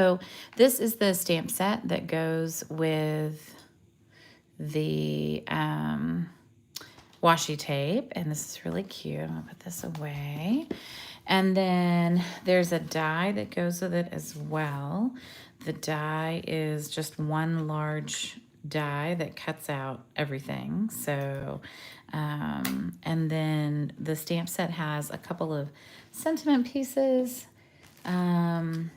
So this is the stamp set that goes with the washi tape, and this is really cute. I'm gonna put this away. And then there's a die that goes with it as well. The die is just one large die that cuts out everything. So, and then the stamp set has a couple of sentiment pieces, and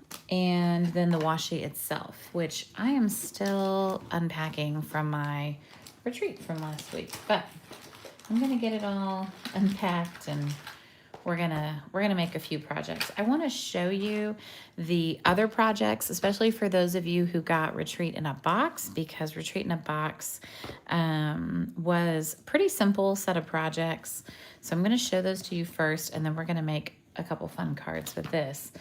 then the washi itself, which I am still unpacking from my retreat from last week. But I'm gonna get it all unpacked, and we're gonna make a few projects. I want to show you the other projects, especially for those of you who got Retreat in a Box, because Retreat in a Box was pretty simple set of projects. So I'm going to show those to you first, and then we're going to make a couple fun cards with this.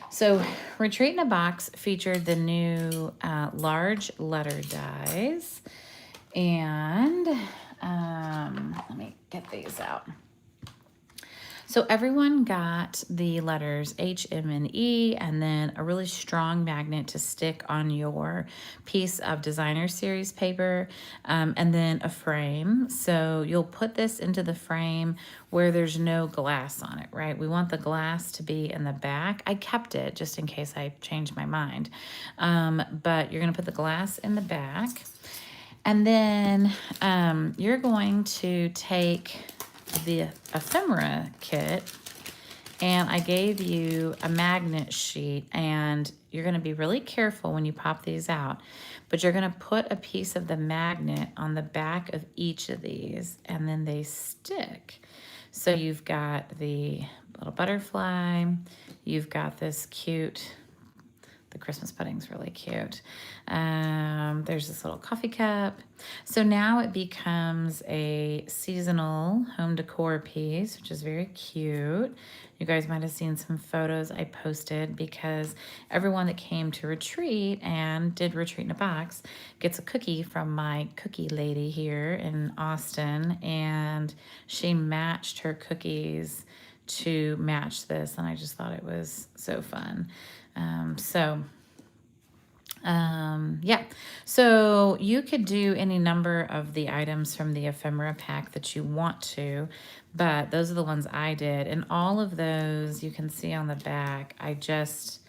So Retreat in a Box featured the new large letter dies, and let me get these out. So everyone got the letters H, M, and E, and then a really strong magnet to stick on your piece of designer series paper, and then a frame. So you'll put this into the frame where there's no glass on it, right? We want the glass to be in the back. I kept it just in case I changed my mind. But you're gonna put the glass in the back, and then you're going to take the Ephemera kit, and I gave you a magnet sheet, and you're going to be really careful when you pop these out, but you're going to put a piece of the magnet on the back of each of these, and then they stick. So you've got the little butterfly, you've got this cute, the Christmas pudding's really cute. There's this little coffee cup. So now it becomes a seasonal home decor piece, which is very cute. You guys might have seen some photos I posted, because everyone that came to Retreat and did Retreat in a Box gets a cookie from my cookie lady here in Austin, and she matched her cookies to match this, and I just thought it was so fun. Yeah, so you could do any number of the items from the ephemera pack that you want to, but those are the ones I did. And all of those you can see on the back, I just,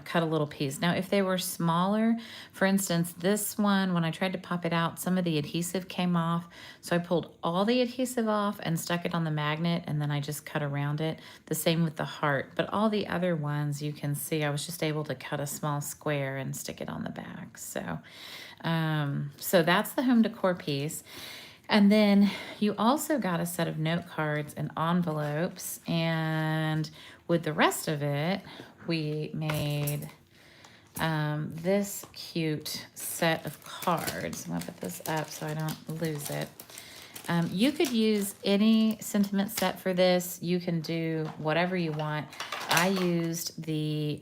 cut a little piece. Now, if they were smaller, for instance, this one, when I tried to pop it out, some of the adhesive came off. So I pulled all the adhesive off and stuck it on the magnet, and then I just cut around it. The same with the heart. But all the other ones, you can see, I was just able to cut a small square and stick it on the back. So, so that's the home decor piece. And then you also got a set of note cards and envelopes, and with the rest of it, we made this cute set of cards. I'm gonna put this up so I don't lose it. You could use any sentiment set for this. You can do whatever you want. I used the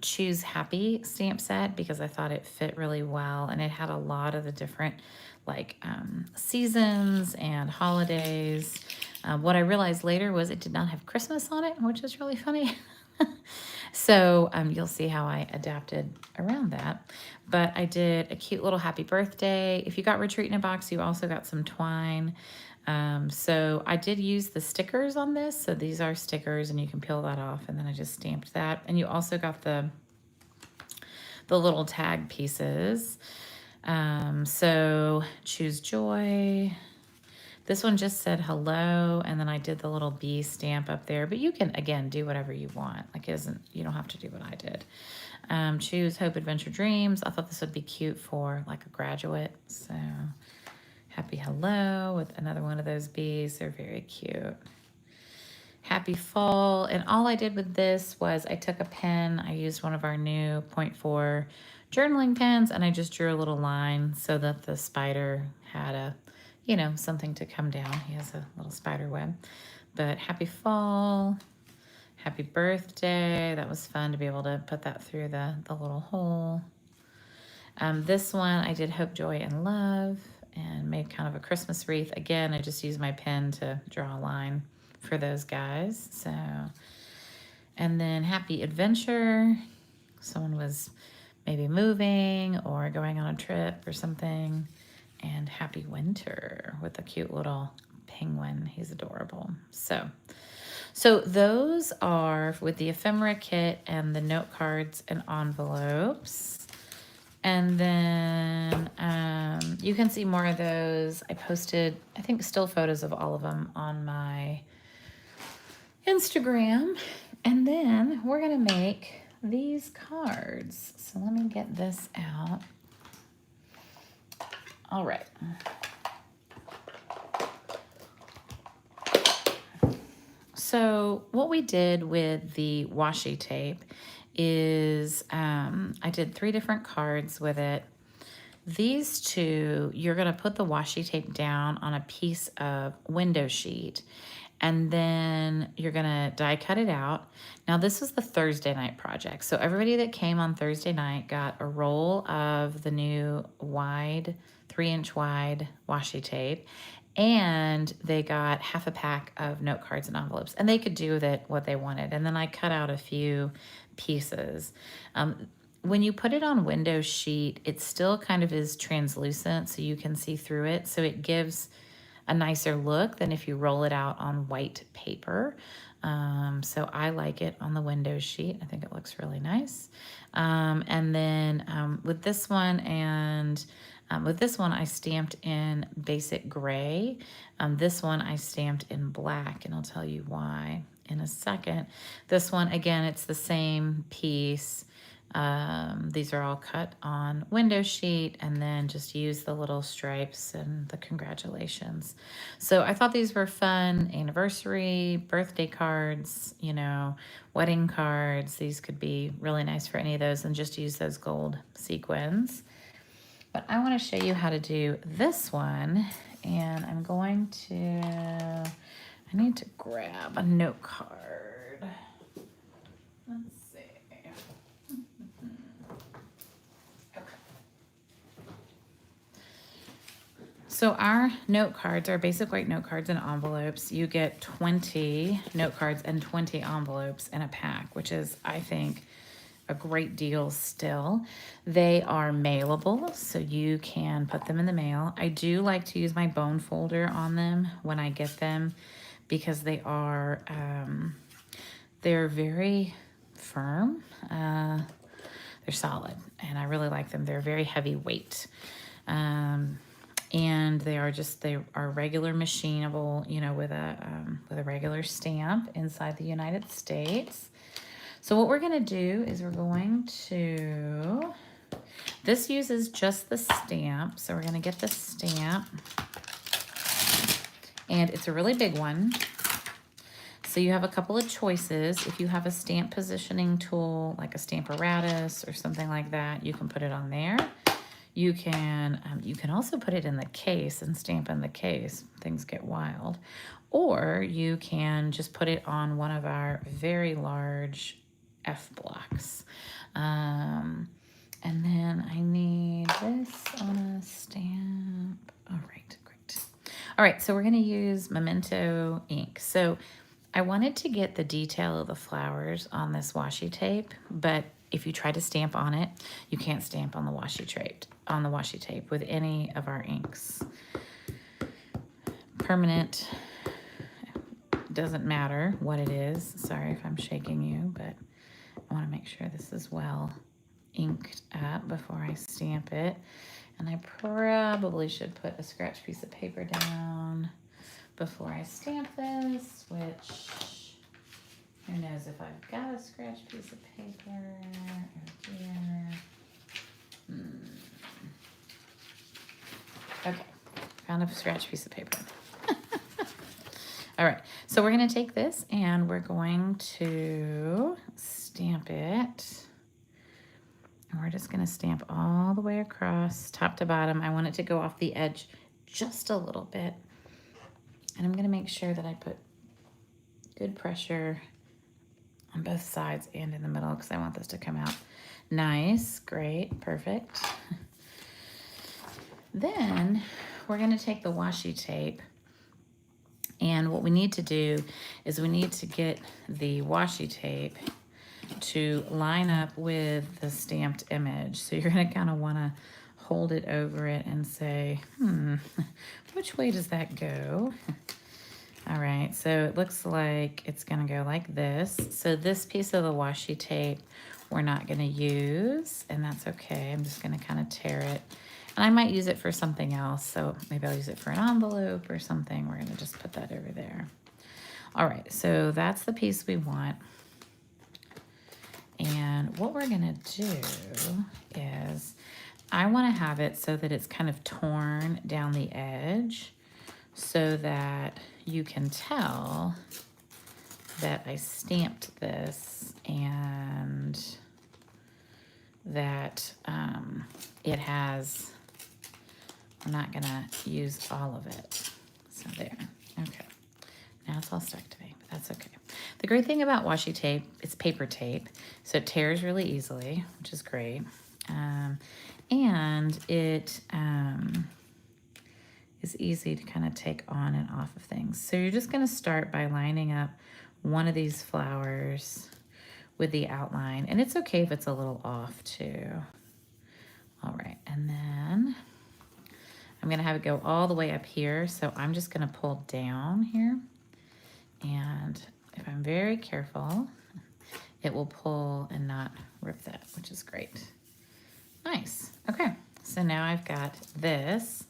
Choose Happy stamp set because I thought it fit really well, and it had a lot of the different seasons and holidays. What I realized later was it did not have Christmas on it, which is really funny. So you'll see how I adapted around that. But I did a cute little happy birthday. If you got Retreat in a Box, you also got some twine. So I did use the stickers on this. So these are stickers, and you can peel that off, and then I just stamped that. And you also got the little tag pieces. So Choose Joy. This one just said hello, and then I did the little bee stamp up there, but you can, again, do whatever you want. Like, you don't have to do what I did. Choose Hope, Adventure, Dreams. I thought this would be cute for like a graduate. So happy hello with another one of those bees. They're very cute. Happy fall. And all I did with this was I took a pen. I used one of our new 0.4 journaling pens, and I just drew a little line so that the spider had a, something to come down. He has a little spider web. But happy fall, happy birthday. That was fun to be able to put that through the little hole. This one I did Hope, Joy, and Love, and made kind of a Christmas wreath. Again, I just used my pen to draw a line for those guys. So, and then Happy Adventure, Someone was maybe moving or going on a trip or something. And happy winter with a cute little penguin. He's adorable. So those are with the ephemera kit and the note cards and envelopes. And then you can see more of those. I posted, I think, still photos of all of them on my Instagram. And then we're going to make these cards. So let me get this out. All right. So what we did with the washi tape is I did 3 different cards with it. These 2, you're going to put the washi tape down on a piece of window sheet, and then you're going to die cut it out. Now, this was the Thursday night project. So everybody that came on Thursday night got a roll of the new wide, 3-inch wide washi tape, and they got half a pack of note cards and envelopes, and they could do with it what they wanted. And then I cut out a few pieces. When you put it on window sheet, it still kind of is translucent, so you can see through it. So it gives a nicer look than if you roll it out on white paper. So I like it on the window sheet. I think it looks really nice. And then with this one I stamped in basic gray. This one I stamped in black, and I'll tell you why in a second. This one, again, it's the same piece. These are all cut on window sheet, and then just use the little stripes and the congratulations. So I thought these were fun anniversary, birthday cards, you know, wedding cards. These could be really nice for any of those, and just use those gold sequins. But I want to show you how to do this one, and I'm going to, I need to grab a note card. Let's see. Okay. So our note cards, our basic white note cards and envelopes, you get 20 note cards and 20 envelopes in a pack, which is, I think, a great deal still. They are mailable, so you can put them in the mail. I do like to use my bone folder on them when I get them, because they are, they're very firm. They're solid, and I really like them. They're very heavyweight. And they are regular machinable, you know, with a regular stamp inside the United States. So what we're going to do is we're going to, this uses just the stamp. So we're going to get the stamp, and it's a really big one. So you have a couple of choices. If you have a stamp positioning tool, like a Stamparatus or something like that, you can put it on there. You can also put it in the case and stamp in the case. Things get wild. Or you can just put it on one of our very large F blocks. And then I need this on a stamp. All right, great. All right, so we're going to use Memento ink. So I wanted to get the detail of the flowers on this washi tape, but if you try to stamp on it, you can't stamp on the washi tape with any of our inks. Permanent, doesn't matter what it is. Sorry if I'm shaking you, but I want to make sure this is well inked up before I stamp it. And I probably should put a scratch piece of paper down before I stamp this, which who knows if I've got a scratch piece of paper or here. Okay, found a scratch piece of paper. All right, so we're going to take this and we're going to stamp it. And we're just going to stamp all the way across, top to bottom. I want it to go off the edge just a little bit. And I'm going to make sure that I put good pressure on both sides and in the middle, because I want this to come out nice. Great, perfect. Then we're going to take the washi tape, and what we need to do is we need to get the washi tape to line up with the stamped image. So you're gonna kind of wanna hold it over it and say, which way does that go? All right, so it looks like it's gonna go like this. So this piece of the washi tape we're not gonna use, and that's okay. I'm just gonna kind of tear it. And I might use it for something else, so maybe I'll use it for an envelope or something. We're gonna just put that over there. All right, so that's the piece we want. And what we're gonna do is, I wanna have it so that it's kind of torn down the edge so that you can tell that I stamped this and that it has, I'm not gonna use all of it. So there, okay. Now it's all stuck to me, but that's okay. The great thing about washi tape, it's paper tape, so it tears really easily, which is great. And it is easy to kind of take on and off of things. So you're just gonna start by lining up one of these flowers with the outline, and it's okay if it's a little off too. All right, and then I'm gonna have it go all the way up here, so I'm just gonna pull down here, and if I'm very careful, it will pull and not rip that, which is great. Nice, okay, so now I've got this,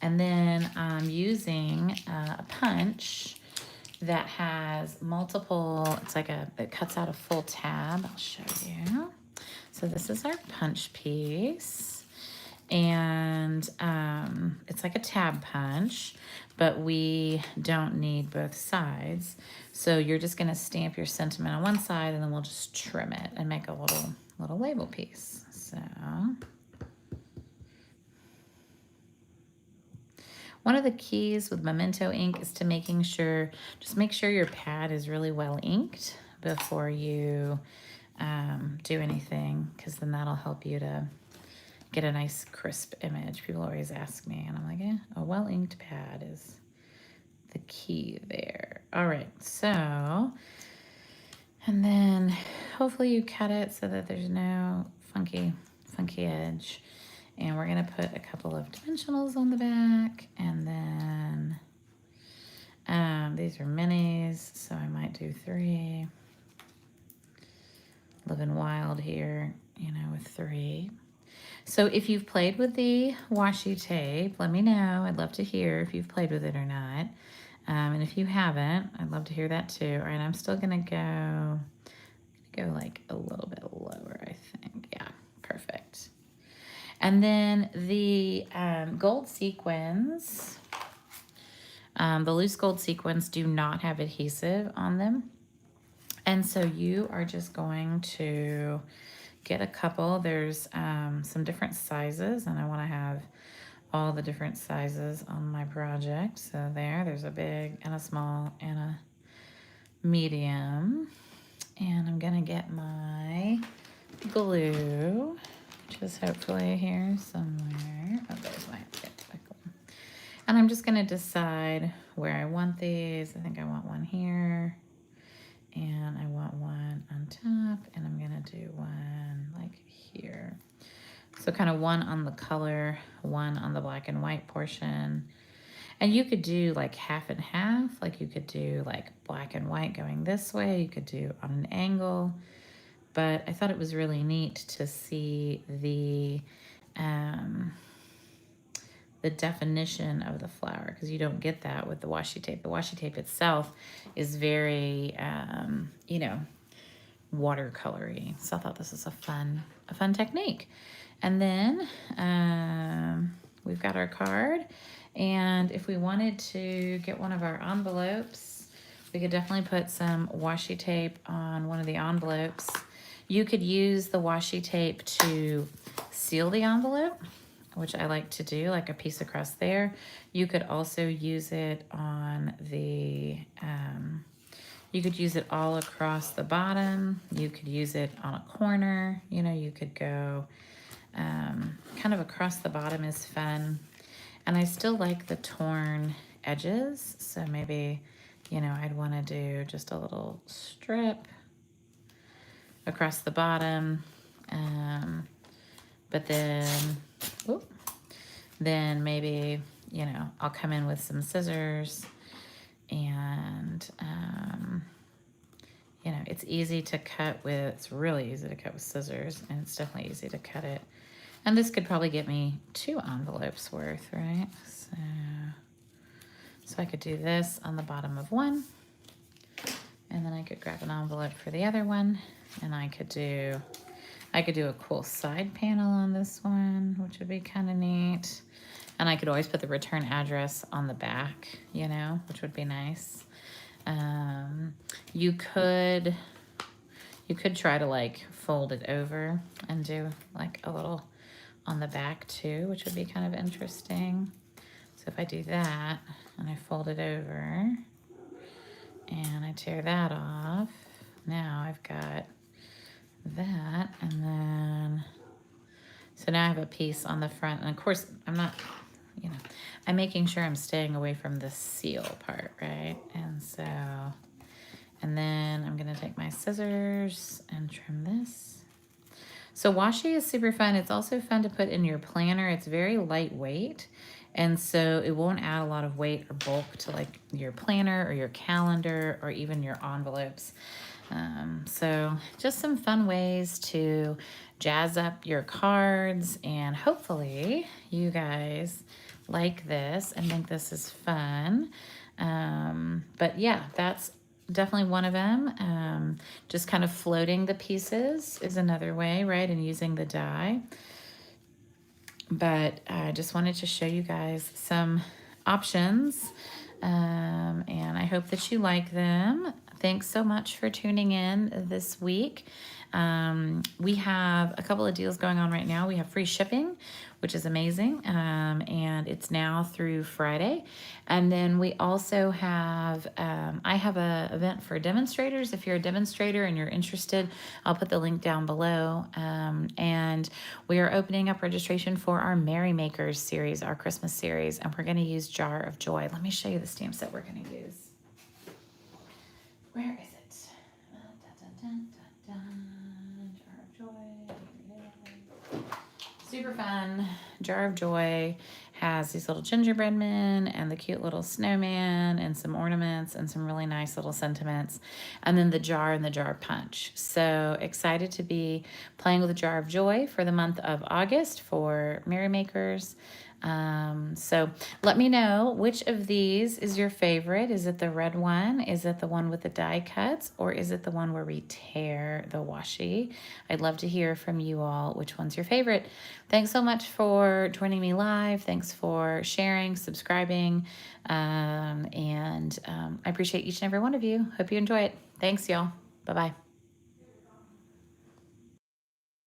and then I'm using a punch that has multiple, it's like it cuts out a full tab. I'll show you. So this is our punch piece, and it's like a tab punch, but we don't need both sides. So you're just gonna stamp your sentiment on one side, and then we'll just trim it and make a little label piece. So one of the keys with Memento ink is to just make sure your pad is really well inked before you do anything, because then that'll help you to get a nice crisp image. People always ask me, and I'm like, a well inked pad is the key there. All right, so, and then hopefully you cut it so that there's no funky edge. And we're gonna put a couple of dimensionals on the back, and then these are minis, so I might do 3. Living wild here, you know, with 3. So if you've played with the washi tape, let me know. I'd love to hear if you've played with it or not. And if you haven't, I'd love to hear that too. All right, I'm still gonna go like a little bit lower, I think. Yeah, perfect. And then the gold sequins, the loose gold sequins do not have adhesive on them. And so you are just going to get a couple. There's some different sizes, and I want to have all the different sizes on my project. So there's a big and a small and a medium. And I'm gonna get my glue, which is hopefully here somewhere. Oh, there's my glue. And I'm just gonna decide where I want these. I think I want one here, and I want one on top, and I'm gonna do one like here. So kind of one on the color, one on the black and white portion. And you could do like half and half, like you could do like black and white going this way, you could do on an angle. But I thought it was really neat to see the definition of the flower, because you don't get that with the washi tape. The washi tape itself is very, you know, watercolory. So I thought this was a fun technique. And then we've got our card. And if we wanted to get one of our envelopes, we could definitely put some washi tape on one of the envelopes. You could use the washi tape to seal the envelope, which I like to do, like a piece across there. You could also use it on the, you could use it all across the bottom. You could use it on a corner. You know, you could go kind of across the bottom is fun. And I still like the torn edges. So maybe, you know, I'd want to do just a little strip across the bottom. But then, whoop, then maybe, you know, I'll come in with some scissors and, you know, it's easy to cut with, it's really easy to cut with scissors, and it's definitely easy to cut it. And this could probably get me 2 envelopes worth, right? So I could do this on the bottom of one, and then I could grab an envelope for the other one, and I could do a cool side panel on this one, which would be kind of neat. And I could always put the return address on the back, you know, which would be nice. You could try to like fold it over and do like a little on the back too, which would be kind of interesting. So if I do that and I fold it over and I tear that off, now I've got that, and then so now I have a piece on the front, and of course I'm not, you know, I'm making sure I'm staying away from the seal part, right? And so, and then I'm gonna take my scissors and trim this. So washi is super fun. It's also fun to put in your planner. It's very lightweight, and so it won't add a lot of weight or bulk to like your planner or your calendar or even your envelopes. So just some fun ways to jazz up your cards, and hopefully you guys like this and think this is fun. But yeah, that's definitely one of them. Just kind of floating the pieces is another way, right? And using the die. But I just wanted to show you guys some options. And I hope that you like them. Thanks so much for tuning in this week. We have a couple of deals going on right now. We have free shipping, which is amazing. And it's now through Friday. And then we also have, I have an event for demonstrators. If you're a demonstrator and you're interested, I'll put the link down below. And we are opening up registration for our Merry Makers series, our Christmas series. And we're going to use Jar of Joy. Let me show you the stamp set we're going to use. Where is it? Jar of Joy. Super fun. Jar of Joy has these little gingerbread men and the cute little snowman and some ornaments and some really nice little sentiments. And then the jar and the jar punch. So excited to be playing with the Jar of Joy for the month of August for Merry Makers. So let me know which of these is your favorite. Is it the red one? Is it the one with the die cuts? Or is it the one where we tear the washi? I'd love to hear from you all which one's your favorite. Thanks so much for joining me live. Thanks for sharing, subscribing, and I appreciate each and every one of you. Hope you enjoy it. Thanks, y'all. Bye-bye.